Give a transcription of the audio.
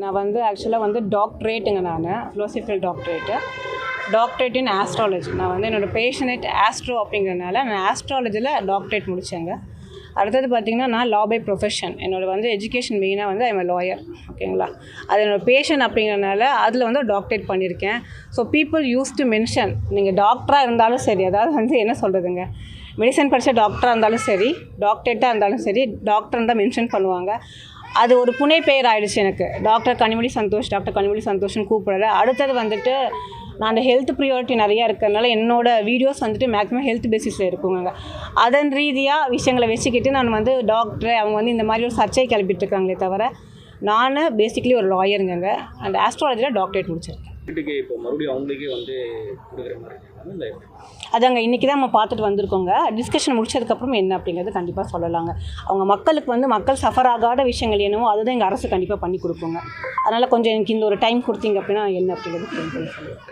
நான் வந்து ஆக்சுவலாக வந்து டாக்டரேட்டுங்க. நான் ஃபிலோசபிக்கல் டாக்டரேட் இன் ஆஸ்ட்ராலஜி. நான் வந்து என்னோடய பேஷனேட் ஆஸ்ட்ரோ அப்படிங்கிறதுனால நான் ஆஸ்ட்ராலஜியில் டாக்டரேட் முடித்தேங்க. அடுத்தது பார்த்திங்கன்னா நான் லா பை ப்ரொஃபஷன். என்னோடய வந்து எஜுகேஷன் மெயினாக வந்து ஐம் லாயர். ஓகேங்களா, அது என்னோடய பேஷன் அப்படிங்கிறதுனால அதில் வந்து டாக்டரேட் பண்ணியிருக்கேன். So people use to mention, நீங்கள் டாக்டராக இருந்தாலும் சரி, அதாவது வந்து என்ன சொல்கிறதுங்க, மெடிசன் படித்த டாக்டராக இருந்தாலும் சரி, டாக்டரேட்டாக இருந்தாலும் சரி, டாக்டர்னு தான் மென்ஷன் பண்ணுவாங்க. அது ஒரு புனை பெயர் ஆகிடுச்சு எனக்கு. டாக்டர் கனிமொழி சந்தோஷ்னு கூப்பிடல. அடுத்தது வந்துட்டு நான் அந்த ஹெல்த் ப்ரியாரிட்டி நிறையா இருக்கிறதுனால என்னோடய வீடியோஸ் வந்துட்டு மேக்ஸிமம் ஹெல்த் பேசிஸில் இருக்குங்க. அதன் ரீதியாக விஷயங்களை வச்சுக்கிட்டு நான் வந்து டாக்டர் அவங்க வந்து இந்த மாதிரி ஒரு சர்ச்சை கிளப்பிட்டுருக்காங்களே தவிர, நான் பேசிக்கலி ஒரு லாயருங்க. அந்த ஆஸ்ட்ராலஜியில் டாக்டரேட் முடிச்சிருக்கேன். இப்போ மறுபடியும் அவங்களுக்கே வந்து கொடுக்குற மாதிரி அதாங்க இன்றைக்கி தான் நம்ம பார்த்துட்டு வந்திருக்கோங்க. டிஸ்கஷன் முடிச்சதுக்கப்புறம் என்ன அப்படிங்கிறது கண்டிப்பாக சொல்லலாங்க. அவங்க மக்களுக்கு வந்து மக்கள் சஃபர் ஆகாத விஷயங்கள் என்னவோ அதுதான் எங்கள் அரசு கண்டிப்பாக பண்ணி கொடுப்போங்க. அதனால் கொஞ்சம் எனக்கு இந்த ஒரு டைம் கொடுத்தீங்க அப்படின்னா என்ன அப்படிங்கிறது சொல்லுவேன்.